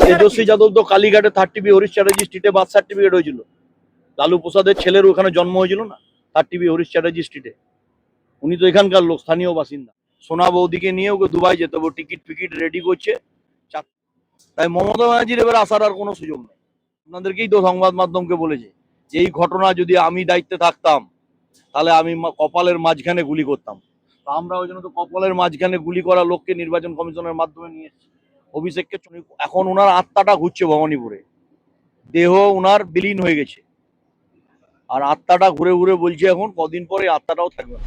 তেজস্বী যাদব তো কালীঘাটে 30B হরিশ চ্যাটার্জি স্ট্রিটে বার্থ সার্টিফিকেট হয়েছিল। লালু প্রসাদের ছেলের ওখানে জন্ম হয়েছিল না, 30B হরিশ চ্যাটার্জি স্ট্রিটে। উনি তো এখানকার লোক, স্থানীয় বাসিন্দা। সোনা বৌদিকে নিয়ে ওকে দুবাই যেতে হবে, টিকিট ফিকিট রেডি করছে। তাই মমতা ব্যানার্জির এবার আসার আর কোনো সুযোগ নেই। আপনাদেরকেই তো সংবাদ মাধ্যমকে বলেছে যে এই ঘটনা যদি আমি দায়িত্বে থাকতাম তাহলে আমি কপালের মাঝখানে গুলি করতাম। তো আমরা ওই জন্য তো কপালের মাঝখানে গুলি করা লোককে নির্বাচন কমিশনের মাধ্যমে নিয়ে এসেছি। অভিষেককে এখন ওনার আত্মাটা ঘুরছে ভবানীপুরে, দেহ ওনার বিলীন হয়ে গেছে, আর আত্মাটা ঘুরে ঘুরে বলছে এখন কদিন পরে আত্মাটাও থাকবে না।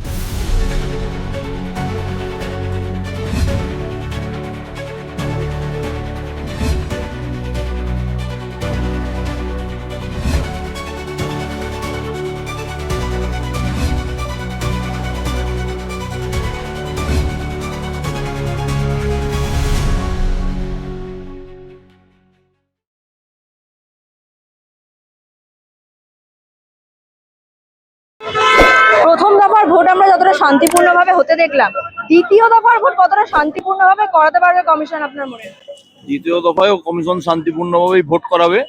প্রথম দফার ভোট আমরা যতটা শান্তিপূর্ণভাবে হতে দেখলাম, দ্বিতীয় দফার ভোট কতটা শান্তিপূর্ণভাবে করাতে পারবে কমিশন আপনার মনে হয়? দ্বিতীয় দফায়ও কমিশন শান্তিপূর্ণভাবেই ভোট করাবে,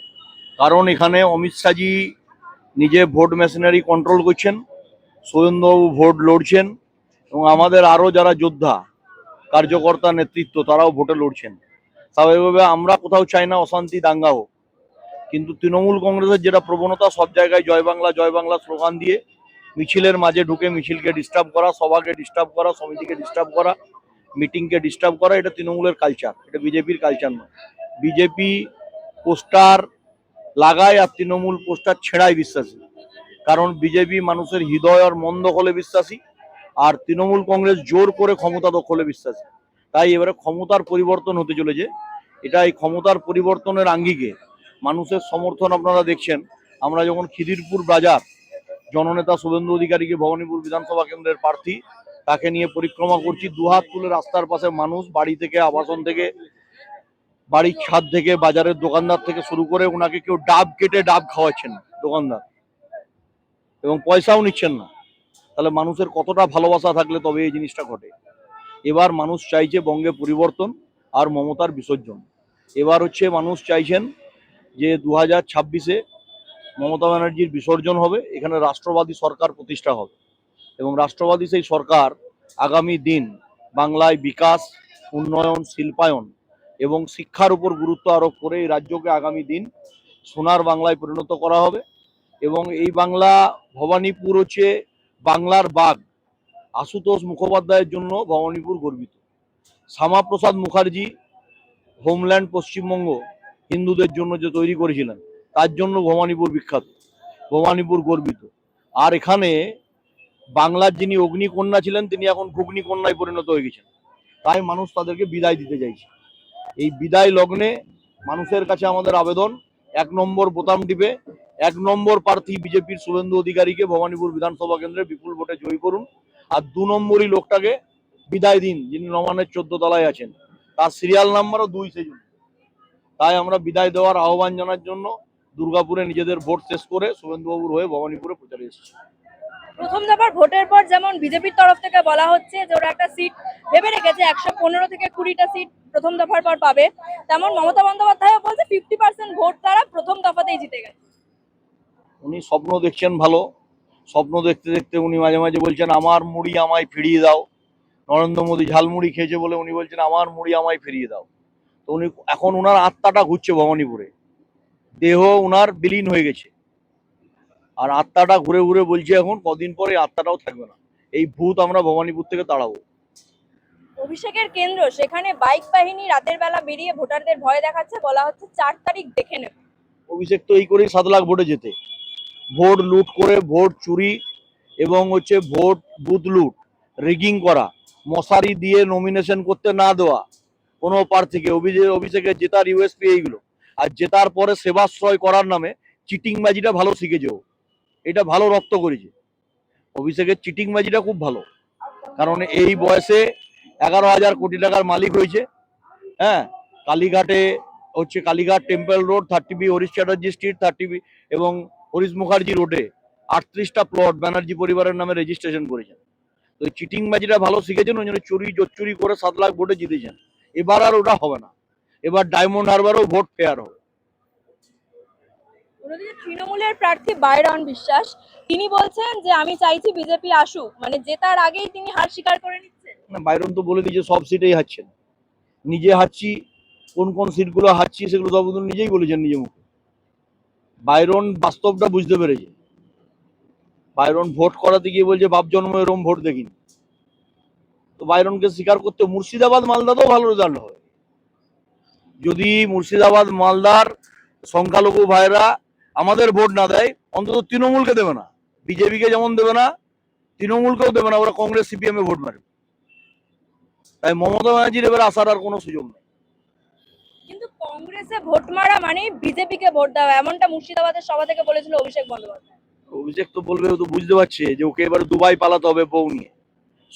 কারণ এখানে অমিত শাহজি নিজে ভোট মেশিনারি কন্ট্রোল করছেন, সুরেন্দ্রবাবু ভোট লড়ছেন, এবং আমাদের আরও যারা যোদ্ধা কার্যকর্তা নেতৃত্ব তারাও ভোটে লড়ছেন। স্বাভাবিকভাবে আমরা কোথাও চাই না অশান্তি দাঙ্গা হোক, কিন্তু তৃণমূল কংগ্রেসের যেটা প্রবণতা সব জায়গায় জয় বাংলা স্লোগান দিয়ে মিছিলের মাঝে ঢুকে মিছিলকে ডিস্টার্ব করা, সভাকে ডিস্টার্ব করা, সমিতিকে ডিস্টার্ব করা, মিটিংকে ডিস্টার্ব করা, এটা তৃণমূলের কালচার, এটা বিজেপির কালচার নয়। বিজেপি পোস্টার লাগায় আর তৃণমূল পোস্টার ছেড়ায় বিশ্বাসী, কারণ বিজেপি মানুষের হৃদয় আর মন দখলে বিশ্বাসী, আর তৃণমূল কংগ্রেস জোর করে ক্ষমতা দখলে বিশ্বাসী। তাই এবারে ক্ষমতার পরিবর্তন হতে চলেছে, এটা এই ক্ষমতার পরিবর্তনের আঙ্গিকে মানুষের সমর্থন আপনারা দেখছেন। আমরা যখন খিদিরপুর বাজার জননেতা শুভেন্দু অধিকারীকে ভবানীপুর বিধানসভা কেন্দ্রের প্রার্থী তাকে নিয়ে পরিক্রমা করছি, দুহাত তুলে রাস্তার পাশে মানুষ, বাড়ি থেকে, আবাসন থেকে, বাড়ির ছাদ থেকে, বাজারের দোকানদার থেকে শুরু করে ওনাকে কেউ ডাব কেটে ডাব খাওয়াচ্ছেন দোকানদার, এবং পয়সাও নিচ্ছেন না। তাহলে মানুষের কতটা ভালোবাসা থাকলে তবে এই জিনিসটা ঘটে। এবার মানুষ চাইছে বঙ্গে পরিবর্তন আর মমতার বিসর্জন। এবার হচ্ছে মানুষ চাইছেন যে 2026-এ মমতা ব্যানার্জির বিসর্জন হবে, এখানে রাষ্ট্রবাদী সরকার প্রতিষ্ঠা হবে, এবং রাষ্ট্রবাদী সেই সরকার আগামী দিন বাংলায় বিকাশ, উন্নয়ন, শিল্পায়ন এবং শিক্ষার উপর গুরুত্ব আরোপ করে এই রাজ্যকে আগামী দিন সোনার বাংলায় পরিণত করা হবে। এবং এই বাংলা, ভবানীপুর হচ্ছে বাংলার বাগ। আশুতোষ মুখোপাধ্যায়ের জন্য ভবানীপুর গর্বিত। শ্যামাপ্রসাদ মুখার্জি হোমল্যান্ড পশ্চিমবঙ্গ হিন্দুদের জন্য যে তৈরি করেছিলেন, তার জন্য ভবানীপুর বিখ্যাত, ভবানীপুর গর্বিত। আর এখানে বাংলার যিনি অগ্নিকন্যা ছিলেন তিনি এখন ঘুগনি কন্যায় পরিণত হয়ে গেছেন। তাই মানুষ তাদেরকে বিদায় দিতে চাইছে। এই বিদায় লগ্নে মানুষের কাছে আমাদের আবেদন, 1 নম্বর বোতাম টিপে 1 নম্বর প্রার্থী বিজেপির শুভেন্দু অধিকারীকে ভবানীপুর বিধানসভা কেন্দ্রে বিপুল ভোটে জয়ী করুন, আর 2 নম্বরই লোকটাকে বিদায় দিন যিনি নবান্নের 14 তলায় আছেন, তার সিরিয়াল নাম্বারও 2 সেই জন্য। তাই আমরা বিদায় দেওয়ার আহ্বান জানার জন্য দুর্গাপুরে নিজেদের ভোট শেষ করে শুভেন্দুবাবুর হয়ে ভবানীপুরে প্রচারে এসেছি। প্রথম দফার ভোটের পর যেমন বিজেপির তরফ থেকে বলা হচ্ছে যে ওরা একটা সিট ভেবে রেখেছে, 115 থেকে 20টা সিট প্রথম দফার পর পাবে, তেমন মমতা বন্দ্যোপাধ্যায়ও বলছে 50% ভোট তারা প্রথম দফাতেই জিতে গেছে। উনি স্বপ্ন দেখছেন ভালো, স্বপ্ন দেখতে দেখতে উনি মাঝে মাঝে বলছেন আমার মুড়ি আমায় ফিরিয়ে দাও। নরেন্দ্র মোদী ঝালমুড়ি খেয়েছে বলে উনি বলছেন আমার মুড়ি আমায় ফিরিয়ে দাও। তো উনি এখন ওনার আত্মাটা ঘুরছে ভবানীপুরে, দেহ ওনার বিলীন হয়ে গেছে, আর আত্মাটা ঘুরে ঘুরে বলছে এখন কদিন পরে আত্মাটাও থাকবে না। এই ভূত আমরা ভবানীপুর থেকে তাড়াবো। অভিষেকের কেন্দ্র, সেখানে বাইক বাহিনী রাতের বেলা বেরিয়ে ভোটারদের ভয় দেখাচ্ছে, বলা হচ্ছে 4 তারিখ দেখে নেবে। অভিষেক তো এই করেই 7 লাখ ভোটে যেতে, ভোট লুট করে, ভোট চুরি এবং হচ্ছে ভোট বুথ লুট, রিগিং করা, মশারি দিয়ে নমিনেশন করতে না দেওয়া কোনো প্রার্থীকে, অভিষেকের জেতার ইউএসপি এইগুলো। আর জেতার পরে সেবাশ্রয় করার নামে চিটিংবাজিটা ভালো শিখেছে ও, এটা ভালো রপ্ত করেছে। অভিষেকের চিটিংবাজিটা খুব ভালো, কারণ এই বয়সে 11,000 কোটি টাকার মালিক হয়েছে। হ্যাঁ, কালীঘাটে হচ্ছে Kalighat temple road, 30B Harish Chatterjee street, 30B এবং হরিশ মুখার্জি রোডে 38টা প্লট ব্যানার্জি পরিবারের নামে রেজিস্ট্রেশন করেছেন। তো চিটিংবাজিটা ভালো শিখেছেন, ওই জন্য চুরি জোচ্চুরি করে 7 লাখ ভোটে জিতেছেন। এবার আর ওটা হবে না। এবার ডায়মন্ড হারবারও ভোট ফেয়ার হবে। অন্যদিকে তৃণমূলের প্রার্থী বাইরন বিশ্বাস তিনি বলছেন যে আমি চাইছি বিজেপি আসুক, মানে জেতার আগেই তিনি হার স্বীকার করে নিচ্ছেন। না, বাইরন তো বলে দিয়েছে সব সিটেই হারছেন, নিজে হারছি, কোন কোন সিটগুলো হারছি সেগুলো সব কিন্তু নিজেই বলেছেন নিজে মুখে। বাইরন বাস্তবটা বুঝতে পেরেছে। বাইরন ভোট করাতে গিয়ে বলছে বাপ জন্ম এরম ভোট দেখিনি। তো বাইরনকে স্বীকার করতে, মুর্শিদাবাদ মালদাতেও ভালো রেজাল্ট হবে। যদি মুর্শিদাবাদ মালদার সংখ্যালঘু ভাইরা আমাদের ভোট না দেয়, অন্তত তৃণমূলকে দেবে না, বিজেপিকে যেমন দেবে না তৃণমূলকেও দেবে না, ওরা কংগ্রেস সিপিএম এ ভোট মারবে। তাই মমতা ব্যানার্জির এবার আসার আর কোনো সুযোগ নেই। কিন্তু কংগ্রেসে ভোট মারা মানে বিজেপিকে ভোট দেওয়া, এমনটা মুর্শিদাবাদের সভা থেকে বলেছিল অভিষেক বন্দ্যোপাধ্যায়। অভিষেক তো বলবে, ও তো বুঝতে পারছে যে ওকে এবার দুবাই পালাতে হবে বউ নিয়ে,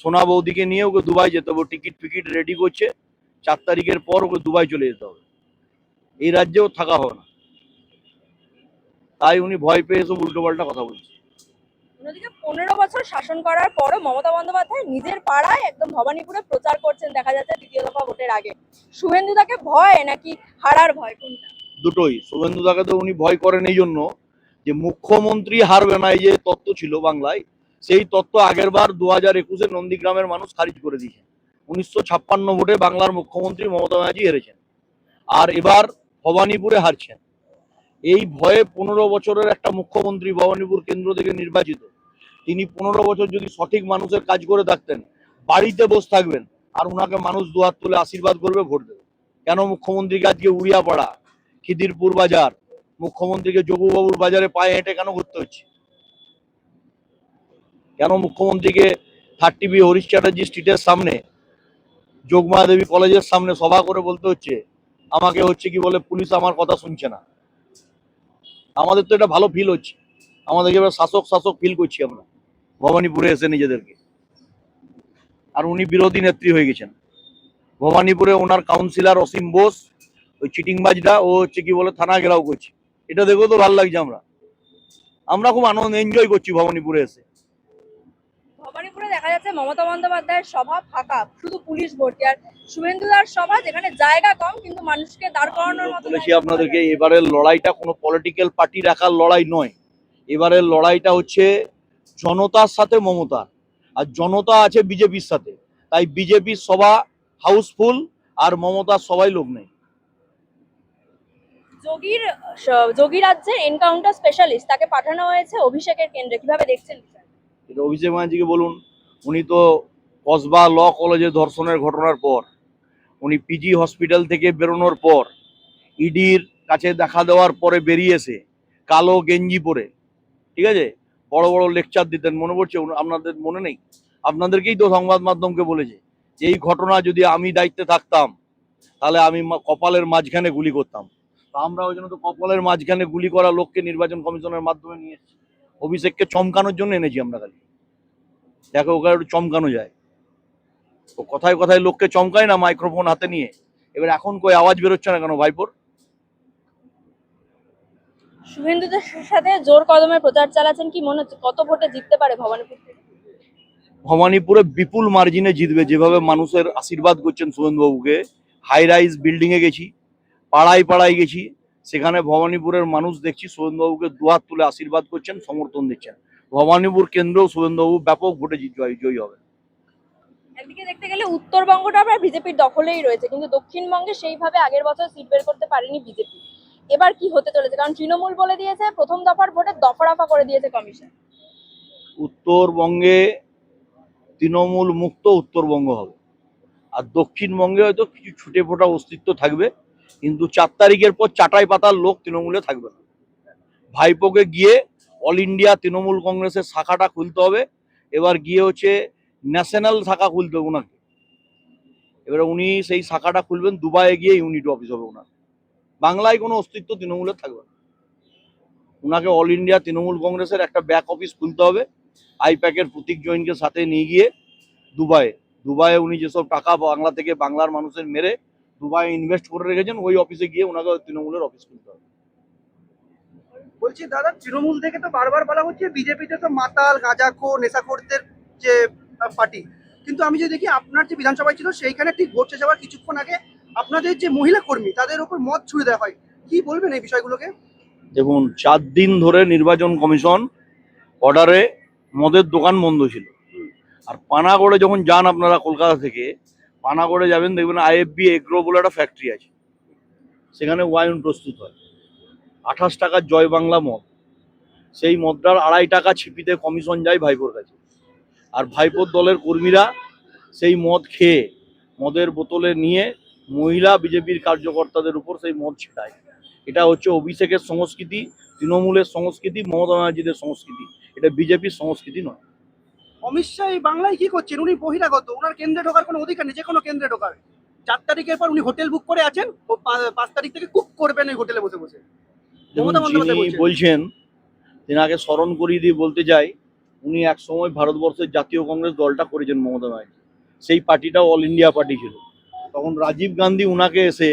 সোনা বৌদিকে নিয়ে ওকে দুবাই যেতে হবে, টিকিট ফিকিট রেডি করছে, 4 তারিখের পর ওকে দুবাই চলে যেতে হবে, এই রাজ্যেও থাকা হবে না। তাই উনি ভয় পেয়ে এসব উল্টোপাল্টা কথা বলছে। অন্যদিকে 15 বছর শাসন করার পরও মমতা বন্দ্যোপাধ্যায় নিজের পাড়ায় একদম ভবানীপুরে প্রচার করছেন, দেখা যাচ্ছে দ্বিতীয় দফা ভোটের আগে। শুভেন্দু তাকে ভয় নাকি হারার ভয়, কোনটা? দুটোই। শুভেন্দু দাকে তো উনি ভয় করেন এই জন্য যে মুখ্যমন্ত্রী হারবে না, এই যে তত্ত্ব ছিল বাংলায়, সেই তত্ত্ব আগের বার 2021-এ নন্দীগ্রামের মানুষ খারিজ করে দিয়েছে। 1956 ভোটে বাংলার মুখ্যমন্ত্রী মমতা ব্যানার্জি হেরেছেন, আর এবার ভবানীপুরে হারছেন। এই ভয়ে 15 বছরের একটা মুখ্যমন্ত্রী ভবানীপুর কেন্দ্র থেকে নির্বাচিত, তিনি 15 বছর যদি সঠিক মানুষের কাজ করে থাকতেন, বাড়িতে বসে থাকবেন আর ওনাকে মানুষ দুহাত তুলে আশীর্বাদ করবে, ভোট দেবে। কেন মুখ্যমন্ত্রীকে আজকে উড়িয়াপাড়া, খিদিরপুর বাজার, মুখ্যমন্ত্রীকে যোগুবাবুর বাজারে পায়ে হেঁটে কেন ঘুরতে হচ্ছে? কেন মুখ্যমন্ত্রীকে 30B হরিশ চ্যাটার্জি স্ট্রিটের সামনে, যোগমায়া দেবী কলেজের সামনে সভা করে বলতে হচ্ছে আমাকে হচ্ছে কি বলে পুলিশ আমার কথা শুনছে না? আমাদের তো এটা ভালো ফিল হচ্ছে, আমাদেরকে এবার শাসক শাসক ফিল করছি আমরা ভবানীপুরে এসে নিজেদেরকে। আর উনি বিরোধী নেত্রী হয়ে গেছেন। ভবানীপুরে ওনার কাউন্সিলর অসীম বোস, ওই চিটিংবাজটা, ও হচ্ছে কি বলে থানা ঘেরাও করছে। এটা দেখেও তো ভালো লাগছে, আমরা আমরা খুব আনন্দ এনজয় করছি ভবানীপুরে এসে। ভবানীপুরে দেখা যাচ্ছে মমতা বন্দ্যোপাধ্যায়ের সভা ফাঁকা, শুধু পুলিশ ভর্তি, আর শুভেন্দুদার সভা যেখানে জায়গা কম কিন্তু মানুষকে দাঁড় করানোর মতো বলেছি জায়গা পাওয়া আপনাদেরকে, যায়। এবারের লড়াইটা কোনো পলিটিক্যাল পার্টি রাখার লড়াই নয়, এবারের লড়াইটা হচ্ছে জনতার সাথে মমতা, আর জনতা আছে বিজেপির সাথে। তাই বিজেপির সভা হাউসফুল, আর মমতার সবাই লোক নেই। যোগী রাজ্যের এনকাউন্টার স্পেশালিস্ট তাকে পাঠানো হয়েছে অভিষেকের কেন্দ্রে, কিভাবে দেখছেন বিষয়টা? এটা অভিষেক ব্যানার্জিকে বলুন। উনি তো কসবা ল কলেজে ধর্ষণের ঘটনার পর, উনি পিজি হসপিটাল থেকে বেরোনোর পর, ইডির কাছে দেখা দেওয়ার পরে বেরিয়ে এসে কালো গেঞ্জি পরে, ঠিক আছে, বড় বড় লেকচার দিতেন, মনে পড়ছে? আপনাদের মনে নেই? আপনাদেরকেই তো সংবাদ মাধ্যমকে বলেছে যে এই ঘটনা যদি আমি দায়িত্বে থাকতাম তাহলে আমি কপালের মাঝখানে গুলি করতাম। তো আমরা ওই জন্য তো কপালের মাঝখানে গুলি করা লোককে নির্বাচন কমিশনের মাধ্যমে নিয়ে এসেছি। অভিষেককে চমকানোর জন্য এনেছি আমরা, খালি দেখো ওকে একটু চমকানো যায়। ও কথায় কথায় লোককে চমকায় না মাইক্রোফোন হাতে নিয়ে। এবার এখন কই আওয়াজ বেরোচ্ছে না কেন ভাইপোর? শুভেন্দুদের সাথে জোর কদমে প্রচার চালাচ্ছেন, কি মনে হচ্ছে কত ভোটে জিততে পারে ভবানীপুর থেকে? ভবানীপুরে বিপুল মার্জিনে জিতবে, যেভাবে মানুষের আশীর্বাদ করছেন শুভেন্দুবাবুকে। হাই রাইজ বিল্ডিং এ গেছি, পাড়ায় পাড়ায় গেছি, সেখানে ভবানীপুরের মানুষ দেখছি শুভেন্দুবাবুকে দুহাত তুলে আশীর্বাদ করছেন, সমর্থন দিচ্ছেন। ভবানীপুর কেন্দ্রেও শুভেন্দুবাবু ব্যাপক ভোটে জয়ী হবে। একদিকে দেখতে গেলে উত্তরবঙ্গটা আবার বিজেপির দখলেই রয়েছে, কিন্তু দক্ষিণবঙ্গে সেইভাবে আগের বছর সিট বের করতে পারেনি বিজেপি। এবার কি হতে চলেছে, কারণ তৃণমূল বলে দিয়েছে প্রথম দফার ভোটে দফারফা করে দিয়েছে কমিশন। উত্তরবঙ্গে তৃণমূল মুক্ত উত্তরবঙ্গ হবে, আর দক্ষিণবঙ্গে হয়তো কিছু ছুটে ফোটা অস্তিত্ব থাকবে, কিন্তু 4 তারিখের পর চাটাই পাতার লোক তৃণমূলে থাকবে না। ভাইপোকে গিয়ে অল ইন্ডিয়া তৃণমূল কংগ্রেসের শাখাটা খুলতে হবে, এবার গিয়ে হচ্ছে ন্যাশনাল শাখা খুলতে হবে ওনাকে। এবার উনি সেই শাখাটা খুলবেন, দুবাইয়ে গিয়ে ইউনিট অফিস হবে ওনার। বাংলায় কোনো অস্তিত্ব তৃণমূলের থাকবে না। ওনাকে অল ইন্ডিয়া তৃণমূল কংগ্রেসের একটা ব্যাক অফিস খুলতে হবে, আইপ্যাকের প্রতীক জৈনকে সাথে নিয়ে গিয়ে দুবাইয়ে উনি যেসব টাকা বাংলা থেকে বাংলার মানুষের মেরে দুবাইয়ে ইনভেস্ট করে রেখেছেন, ওই অফিসে গিয়ে ওনাকে তৃণমূলের অফিস খুলতে হবে। বলছি দাদা, তৃণমূল থেকে তো বারবার বলা হচ্ছে বিজেপিতে তো মাতাল গাঁজাখোর নেশাখোরদের যে পার্টি, কিন্তু আমি যে দেখি আপনার যে বিধানসভায় ছিল সেইখানে ঠিক ভোট শেষ হওয়ার কিছুক্ষণ আগে আপনাদের যে মহিলা কর্মী তাদের উপর মদ ছুড়ে দেওয়া হয়, কি বলবেন এই বিষয়গুলোকে? দেখুন, 4 দিন ধরে নির্বাচন কমিশন অর্ডারে মদের দোকান বন্ধ ছিল। আর পানাগড়ে যখন যান আপনারা কলকাতা থেকে, পানাগড়ে যাবেন, দেখবেন আইএফবি এগ্রো বলে একটা ফ্যাক্টরি আছে, সেখানে ওয়াইন প্রস্তুত হয়। 28 টাকার জয় বাংলা মদ, সেই মদটার 2.5 টাকা ছিপিতে কমিশন যায় ভাইপোর কাছে। আর ভাইপোর দলের কর্মীরা সেই মদ খেয়ে মদের বোতলে নিয়ে মহিলা বিজেপির কার্যকর্তাদের উপর সেই মদ ছেটায়। এটা হচ্ছে অভিষেকের সংস্কৃতি, তৃণমূলের সংস্কৃতি, মমতা ব্যানার্জিদের সংস্কৃতি। এটা বিজেপির সংস্কৃতি নয়। অমিত শাহ এই বাংলায় কি করছেন? উনি বহিরাগত, ওনার কেন্দ্রে ঢোকার কোনো অধিকার নেই, যে কোনো কেন্দ্রে ঢোকার। 4 তারিখের পর উনি হোটেল বুক করে আছেন, ও 5 তারিখ থেকে কুক করবেন ওই হোটেলে বসে বসে। দেখুন, মমতা বন্দ্যোপাধ্যায় যিনি বলছেন। বলছেন, তেনাকে স্মরণ করিয়ে দিয়ে বলতে চাই, উনি এক সময় ভারতবর্ষের জাতীয় কংগ্রেস দলটা করেছেন মমতা ব্যানার্জি। সেই পার্টিটাও অল ইন্ডিয়া পার্টি ছিল। তখন রাজীব গান্ধী উনাকে এসে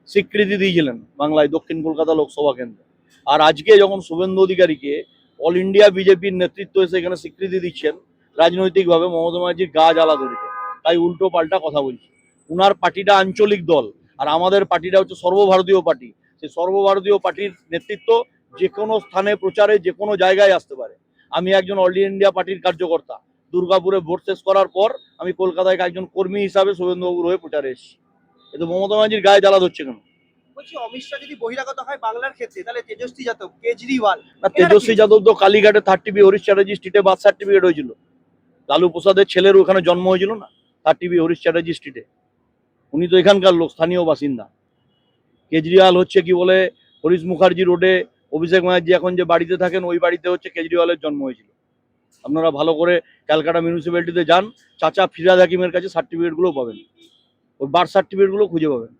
স্বীকৃতি দিয়েছিলেন বাংলায়, দক্ষিণ কলকাতা লোকসভা কেন্দ্রে। আর আজকে যখন শুভেন্দু অধিকারীকে অল ইন্ডিয়া বিজেপির নেতৃত্ব এসে এখানে স্বীকৃতি দিচ্ছেন, রাজনৈতিকভাবে মমতা ব্যানার্জির গা জ্বালা ধরেছে, তাই উল্টো পাল্টা কথা বলছে। উনার পার্টিটা আঞ্চলিক দল, আর আমাদের পার্টিটা হচ্ছে সর্বভারতীয় পার্টি। সেই সর্বভারতীয় পার্টির নেতৃত্ব যে কোনো স্থানে প্রচারে যে কোনো জায়গায় আসতে পারে। আমি একজন অল ইন্ডিয়া পার্টির কার্যকর্তা। দুর্গাপুরে ভোট শেষ করার পর আমি কলকাতায় একজন কর্মী হিসাবে শুভেন্দুবাবুর হয়ে প্রচারে এসেছি। এতে মমতা ব্যানার্জির গায়ে জ্বালা ধরছে কেন? বলছি অমিত শাহ যদি বহিরাগত হয় বাংলার ক্ষেত্রে, তাহলে তেজস্বী যাদব, কেজরিওয়াল, না, তেজস্বী যাদব তো কালীঘাটে 30B হরিশ চ্যাটার্জি স্ট্রিটে বার্থ সার্টিফিকেট হয়েছিল। লালু প্রসাদের ছেলের ওখানে জন্ম হয়েছিল না, 30B হরিশ চ্যাটার্জি স্ট্রিটে। উনি তো এখানকার লোক, স্থানীয় বাসিন্দা। কেজরিওয়াল হচ্ছে কি বলে হরিশ মুখার্জি রোডে অভিষেক ব্যানার্জি এখন যে বাড়িতে থাকেন, ওই বাড়িতে হচ্ছে কেজরিওয়ালের জন্ম হয়েছিল। আপনারা ভালো করে ক্যালকাটা মিউনিসিপ্যালিটিতে যান, চাচা ফিরাদ হাকিমের কাছে সার্টিফিকেটগুলো পাবেন, ওই বার্থ সার্টিফিকেটগুলো খুঁজে পাবেন।